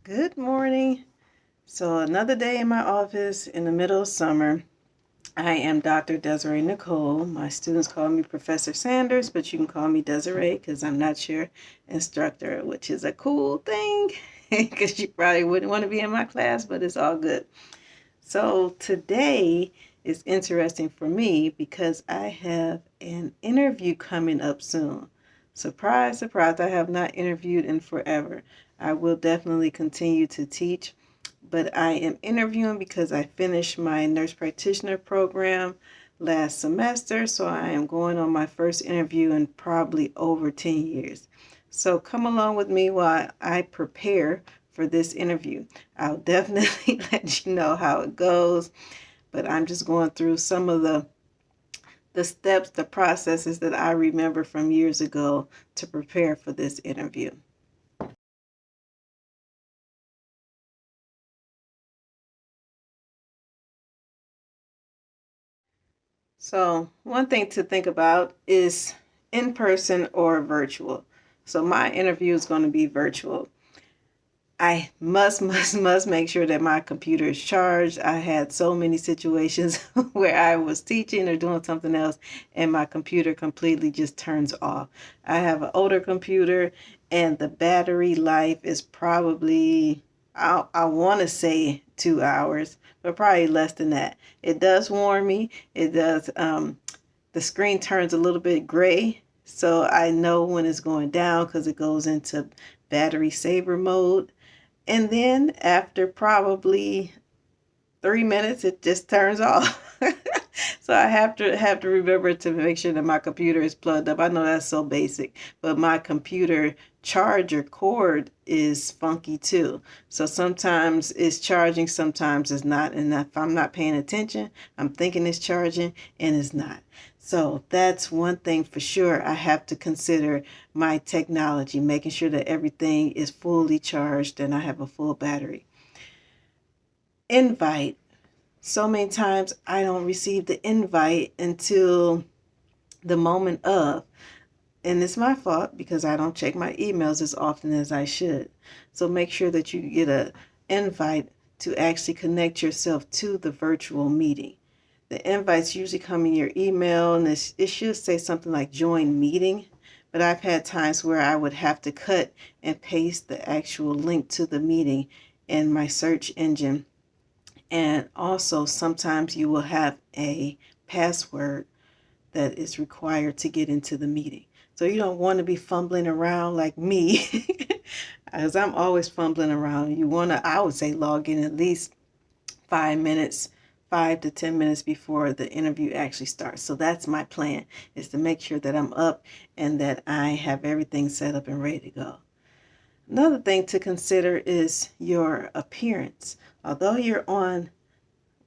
Good morning. So, another day in my office in the middle of summer. I am Dr. Desiree Nicole. My students call me Professor Sanders, but you can call me Desiree because I'm not your instructor, which is a cool thing because you probably wouldn't want to be in my class, but it's all good. So, today is interesting for me because I have an interview coming up soon. Surprise, surprise, I have not interviewed in forever. I will definitely continue to teach, but I am interviewing because I finished my nurse practitioner program last semester, so I am going on my first interview in probably over 10 years. So come along with me while I prepare for this interview. I'll definitely let you know how it goes, but I'm just going through some of the steps, the processes that I remember from years ago to prepare for this interview. So, one thing to think about is in person or virtual. So, my interview is going to be virtual. I must make sure that my computer is charged. I had so many situations where I was teaching or doing something else and my computer completely just turns off. I have an older computer and the battery life is probably, I want to say 2 hours, but probably less than that. It does warn me. It does, the screen turns a little bit gray. So I know when it's going down because it goes into battery saver mode. And then after probably 3 minutes, it just turns off. So I have to remember to make sure that my computer is plugged up. I know that's so basic, but my computer charger cord is funky too. So sometimes it's charging, sometimes it's not. And if I'm not paying attention, I'm thinking it's charging and it's not. So that's one thing for sure. I have to consider my technology, making sure that everything is fully charged and I have a full battery. Invite. So many times I don't receive the invite until the moment of. And it's my fault because I don't check my emails as often as I should. So make sure that you get an invite to actually connect yourself to the virtual meeting. The invites usually come in your email and it should say something like join meeting. But I've had times where I would have to cut and paste the actual link to the meeting in my search engine. And also, sometimes you will have a password that is required to get into the meeting. So you don't want to be fumbling around like me, as I'm always fumbling around. You want to, I would say, log in at least 5 minutes, 5 to 10 minutes before the interview actually starts. So that's my plan, is to make sure that I'm up and that I have everything set up and ready to go. Another thing to consider is your appearance. Although you're on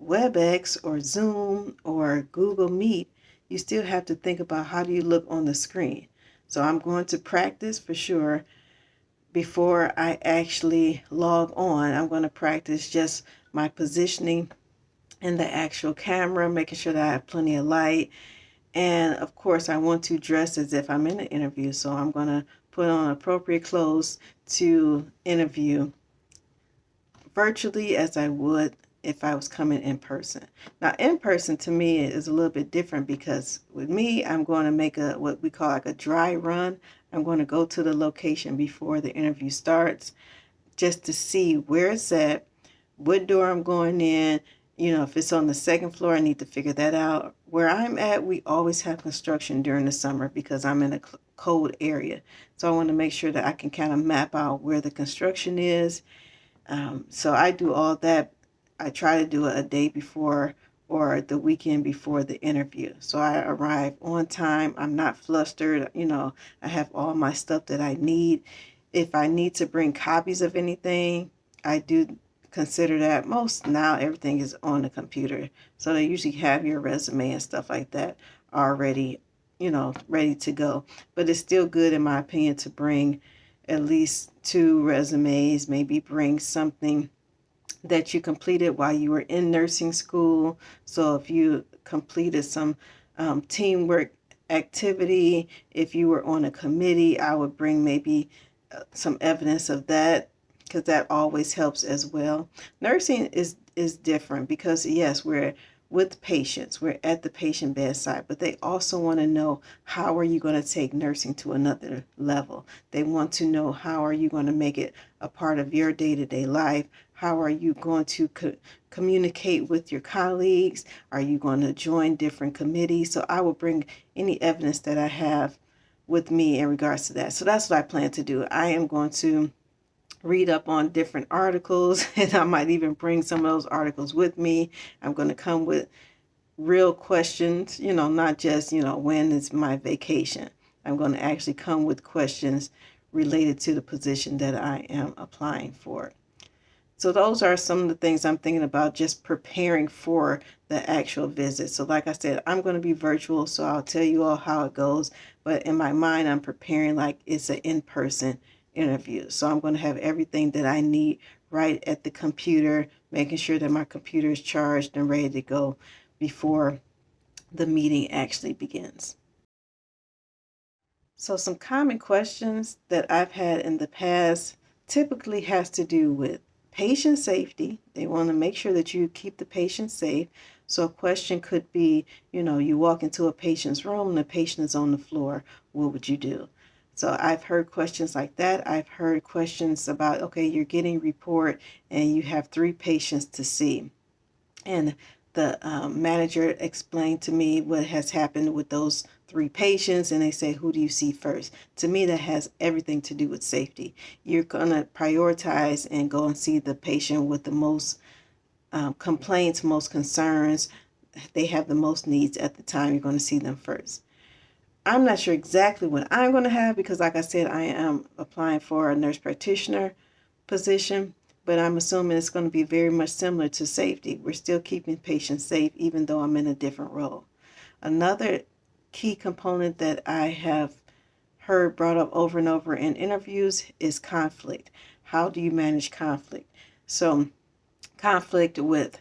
WebEx or Zoom or Google Meet, you still have to think about how do you look on the screen. So I'm going to practice for sure before I actually log on. I'm going to practice just my positioning in the actual camera, making sure that I have plenty of light. And of course, I want to dress as if I'm in an interview. So I'm going to put on appropriate clothes to interview virtually as I would if I was coming in person. Now, in person to me is a little bit different because with me, I'm going to make a what we call like a dry run. I'm going to go to the location before the interview starts just to see where it's at, what door I'm going in. You know, if it's on the second floor, I need to figure that out. Where I'm at, we always have construction during the summer because I'm in a cold area. So I want to make sure that I can kind of map out where the construction is. So I do all that. I try to do it a day before or the weekend before the interview. So I arrive on time. I'm not flustered. You know, I have all my stuff that I need. If I need to bring copies of anything, I do consider that. Most now everything is on the computer. So they usually have your resume and stuff like that already, you know, ready to go. But it's still good in my opinion to bring at least two resumes, maybe bring something that you completed while you were in nursing school. So if you completed some teamwork activity, if you were on a committee, I would bring maybe some evidence of that because that always helps as well. Nursing is different because yes, we're with patients, we're at the patient bedside, but they also want to know, how are you going to take nursing to another level? They want to know, how are you going to make it a part of your day-to-day life? How are you going to communicate with your colleagues? Are you going to join different committees? So I will bring any evidence that I have with me in regards to that. So that's what I plan to do. I am going to read up on different articles, and I might even bring some of those articles with me. I'm going to come with real questions, not just, when is my vacation. I'm going to actually come with questions related to the position that I am applying for. So those are some of the things I'm thinking about, just preparing for the actual visit. So like I said, I'm going to be virtual, so I'll tell you all how it goes. But in my mind, I'm preparing like it's an in-person interview. So I'm going to have everything that I need right at the computer, making sure that my computer is charged and ready to go before the meeting actually begins. So some common questions that I've had in the past typically has to do with patient safety. They want to make sure that you keep the patient safe. So a question could be, you walk into a patient's room and the patient is on the floor. What would you do? So I've heard questions like that. I've heard questions about, okay, you're getting a report and you have 3 patients to see. And the manager explained to me what has happened with those 3 patients, and they say, who do you see first? To me, that has everything to do with safety. You're going to prioritize and go and see the patient with the most complaints, most concerns. They have the most needs at the time. You're going to see them first. I'm not sure exactly what I'm going to have because, like I said, I am applying for a nurse practitioner position, but I'm assuming it's going to be very much similar to safety. We're still keeping patients safe even though I'm in a different role. Another key component that I have heard brought up over and over in interviews is conflict. How do you manage conflict? So conflict with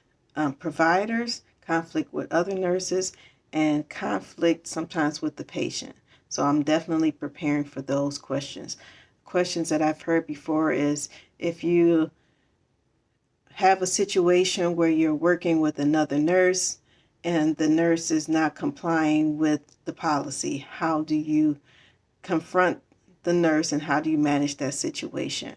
providers, conflict with other nurses, and conflict sometimes with the patient. So I'm definitely preparing for those questions. Questions that I've heard before is, if you have a situation where you're working with another nurse and the nurse is not complying with the policy, how do you confront the nurse and how do you manage that situation?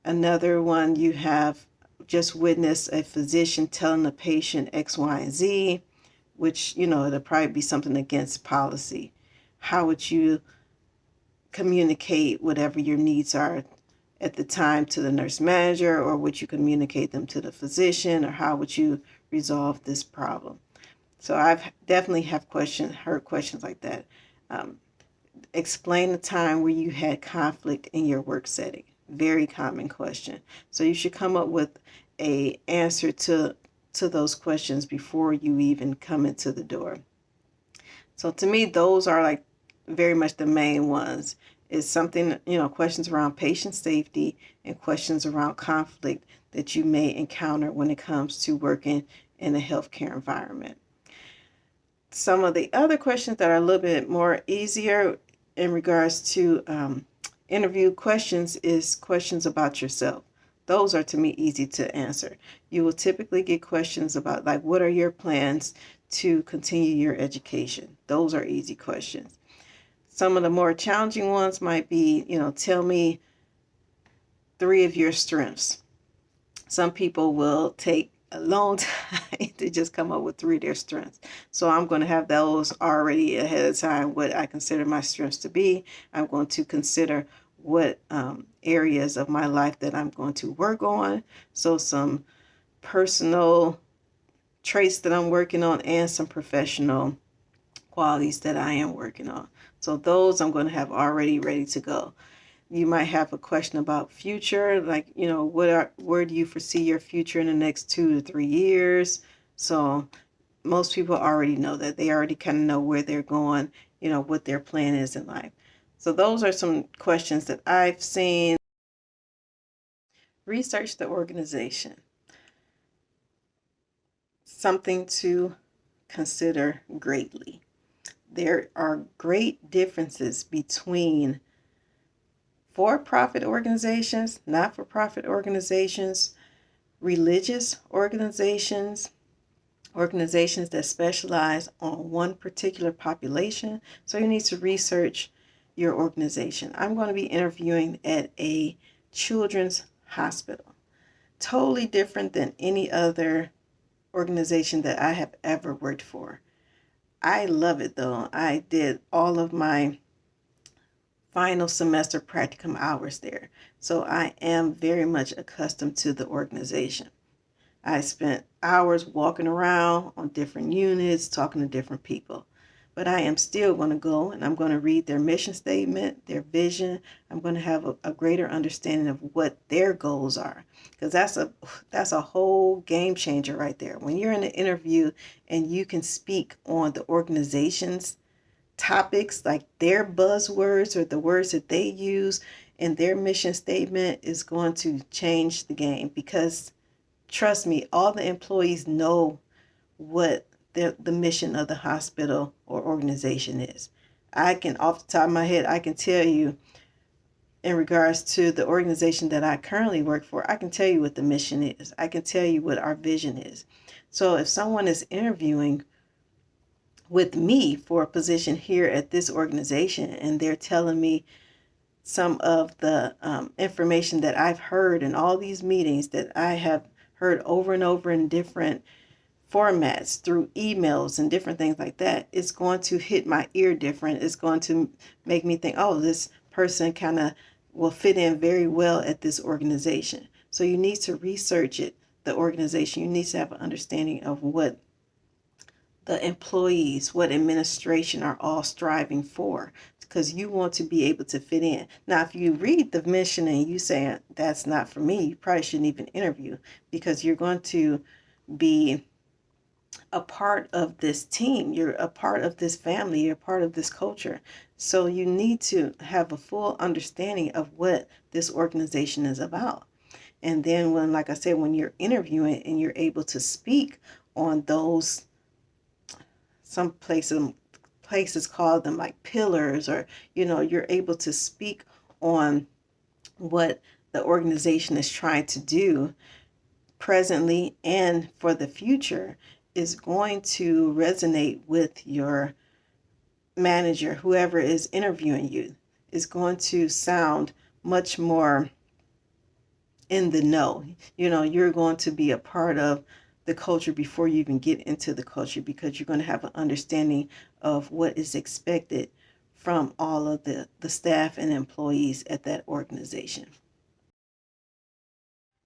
Another one, you have just witnessed a physician telling the patient X, Y, and Z, which, it'll probably be something against policy. How would you communicate whatever your needs are at the time to the nurse manager, or would you communicate them to the physician, or how would you resolve this problem? So I've definitely heard questions like that. Explain the time where you had conflict in your work setting. Very common question. So you should come up with a answer to those questions before you even come into the door. So to me, those are like very much the main ones. Is something, questions around patient safety and questions around conflict that you may encounter when it comes to working in a healthcare environment. Some of the other questions that are a little bit more easier in regards to interview questions is questions about yourself. Those are, to me, easy to answer. You will typically get questions about, like, what are your plans to continue your education? Those are easy questions. Some of the more challenging ones might be, tell me 3 of your strengths. Some people will take a long time to just come up with 3 of their strengths. So I'm going to have those already ahead of time, what I consider my strengths to be. I'm going to consider what areas of my life that I'm going to work on. So some personal traits that I'm working on and some professional qualities that I am working on. So those I'm going to have already ready to go. You might have a question about future, like, where do you foresee your future in the next 2 to 3 years? So most people already know that. They already kind of know where they're going, what their plan is in life. So those are some questions that I've seen. Research the organization. Something to consider greatly. There are great differences between for-profit organizations, not-for-profit organizations, religious organizations, organizations that specialize on one particular population. So you need to research your organization. I'm going to be interviewing at a children's hospital. Totally different than any other organization that I have ever worked for. I love it though. I did all of my final semester practicum hours there. So I am very much accustomed to the organization. I spent hours walking around on different units, talking to different people. But I am still going to go and I'm going to read their mission statement, their vision. I'm going to have a greater understanding of what their goals are, because that's a whole game changer right there. When you're in an interview and you can speak on the organization's topics, like their buzzwords or the words that they use in their mission statement, is going to change the game, because trust me, all the employees know what the mission of the hospital or organization is. I can, off the top of my head, I can tell you in regards to the organization that I currently work for, I can tell you what the mission is. I can tell you what our vision is. So if someone is interviewing with me for a position here at this organization and they're telling me some of the information that I've heard in all these meetings that I have heard over and over in different formats through emails and different things like that, it's going to hit my ear different. It's going to make me think, oh, this person kind of will fit in very well at this organization. So you need to research it, the organization. You need to have an understanding of what the employees, what administration are all striving for, because you want to be able to fit in. Now, if you read the mission and you say that's not for me, you probably shouldn't even interview, because you're going to be a part of this team. You're a part of this family. You're a part of this culture. So you need to have a full understanding of what this organization is about. And then when, like I said, when you're interviewing and you're able to speak on those, some places call them like pillars, or, you're able to speak on what the organization is trying to do presently and for the future, is going to resonate with your manager. Whoever is interviewing you is going to sound much more in the know. You're going to be a part of the culture before you even get into the culture, because you're going to have an understanding of what is expected from all of the staff and employees at that organization.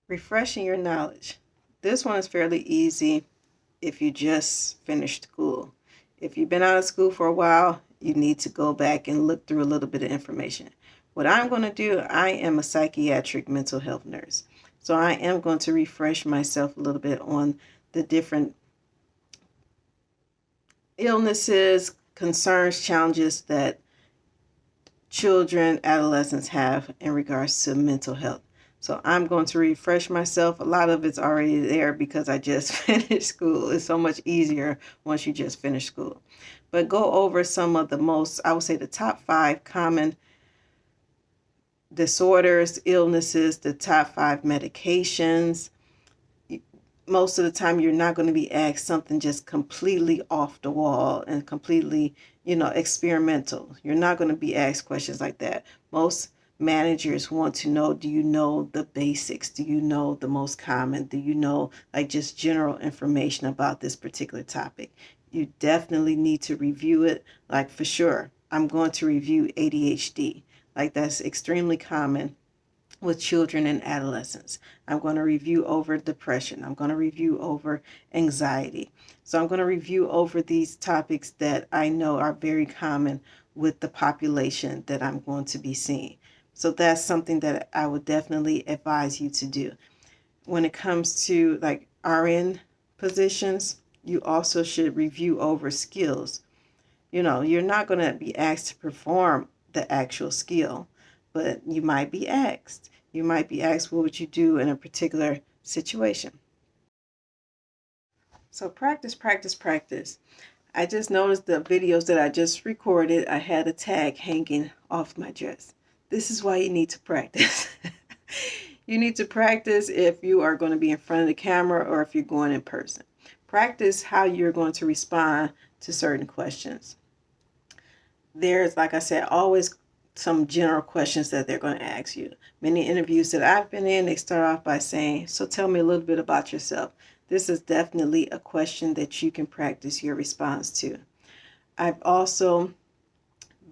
Refreshing your knowledge. This one is fairly easy if you just finished school. If you've been out of school for a while, you need to go back and look through a little bit of information. What I'm going to do, I am a psychiatric mental health nurse. So I am going to refresh myself a little bit on the different illnesses, concerns, challenges that children, adolescents have in regards to mental health. So I'm going to refresh myself. A lot of it's already there because I just finished school. It's so much easier once you just finish school. But go over some of the most, I would say the top 5 common disorders, illnesses, the top 5 medications. Most of the time you're not going to be asked something just completely off the wall and completely, experimental. You're not going to be asked questions like that. Most managers want to know, do you know the basics? Do you know the most common? Do you know like just general information about this particular topic? You definitely need to review it. Like for sure, I'm going to review ADHD. Like that's extremely common with children and adolescents. I'm going to review over depression. I'm going to review over anxiety. So I'm going to review over these topics that I know are very common with the population that I'm going to be seeing. So that's something that I would definitely advise you to do. When it comes to like RN positions, you also should review over skills. You're not going to be asked to perform the actual skill, but you might be asked. You might be asked, what would you do in a particular situation? So practice, practice, practice. I just noticed the videos that I just recorded, I had a tag hanging off my dress. This is why you need to practice. You need to practice if you are going to be in front of the camera or if you're going in person. Practice how you're going to respond to certain questions. There's, like I said, always some general questions that they're going to ask you. Many interviews that I've been in, they start off by saying, so tell me a little bit about yourself. This is definitely a question that you can practice your response to. I've also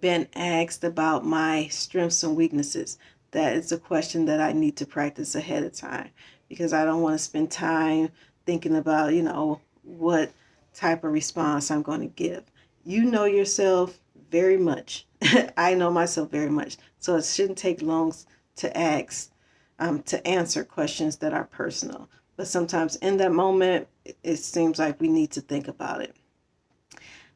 been asked about my strengths and weaknesses. That is a question that I need to practice ahead of time because I don't want to spend time thinking about, what type of response I'm going to give. You know yourself very much. I know myself very much. So it shouldn't take long to answer questions that are personal. But sometimes in that moment, it seems like we need to think about it.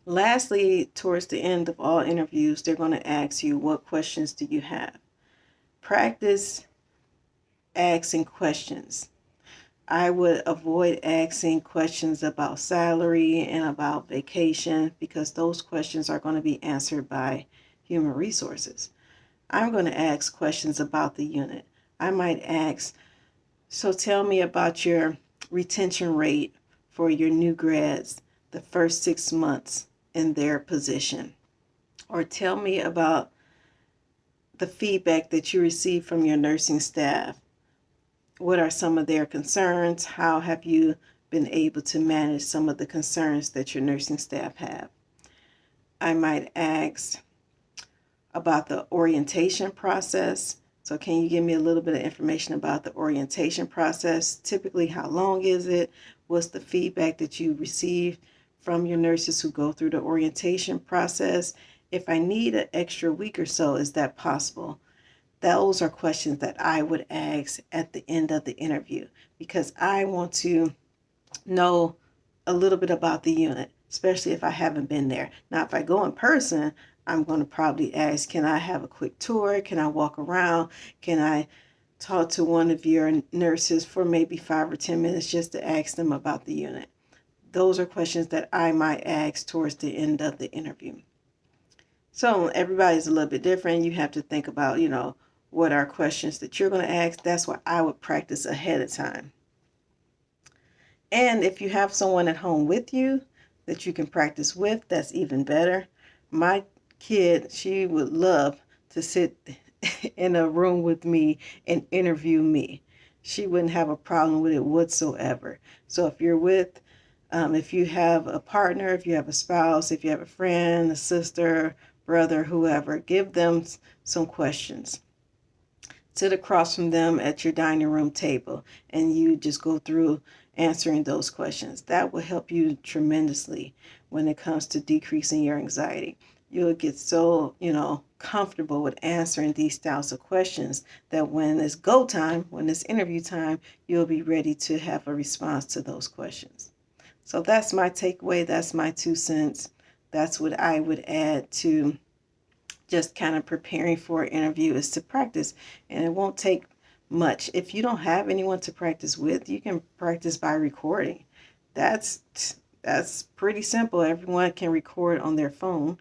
Lastly, towards the end of all interviews, they're going to ask you, what questions do you have? Practice asking questions. I would avoid asking questions about salary and about vacation because those questions are going to be answered by human resources. I'm going to ask questions about the unit. I might ask, so tell me about your retention rate for your new grads the first 6 months in their position. Or tell me about the feedback that you receive from your nursing staff. What are some of their concerns? How have you been able to manage some of the concerns that your nursing staff have? I might ask about the orientation process. So can you give me a little bit of information about the orientation process? Typically, how long is it? What's the feedback that you receive from your nurses who go through the orientation process? If I need an extra week or so, is that possible? Those are questions that I would ask at the end of the interview because I want to know a little bit about the unit, especially if I haven't been there. Now, if I go in person, I'm going to probably ask, can I have a quick tour? Can I walk around? Can I talk to one of your nurses for maybe 5 or 10 minutes just to ask them about the unit? Those are questions that I might ask towards the end of the interview. So everybody's a little bit different. You have to think about, what are questions that you're going to ask. That's why I would practice ahead of time. And if you have someone at home with you that you can practice with, that's even better. My kid, she would love to sit in a room with me and interview me. She wouldn't have a problem with it whatsoever. So if you have a partner, if you have a spouse, if you have a friend, a sister, brother, whoever, give them some questions. Sit across from them at your dining room table and you just go through answering those questions. That will help you tremendously when it comes to decreasing your anxiety. You'll get so, comfortable with answering these styles of questions that when it's go time, when it's interview time, you'll be ready to have a response to those questions. So that's my takeaway. That's my 2 cents. That's what I would add to just kind of preparing for an interview is to practice. And it won't take much. If you don't have anyone to practice with, you can practice by recording. That's pretty simple. Everyone can record on their phone.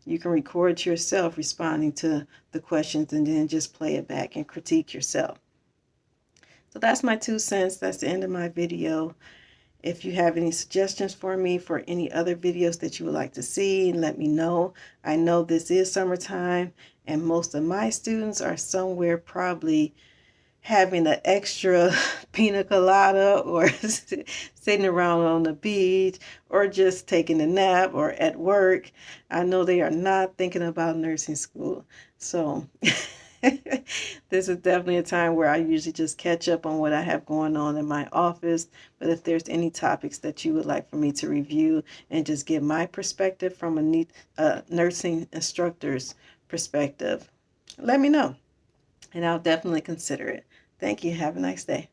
You can record yourself responding to the questions and then just play it back and critique yourself. So that's my 2 cents. That's the end of my video. If you have any suggestions for me for any other videos that you would like to see, let me know. I know this is summertime and most of my students are somewhere probably having an extra pina colada or sitting around on the beach or just taking a nap or at work. I know they are not thinking about nursing school. So this is definitely a time where I usually just catch up on what I have going on in my office. But if there's any topics that you would like for me to review and just give my perspective from a nursing instructor's perspective, let me know and I'll definitely consider it. Thank you. Have a nice day.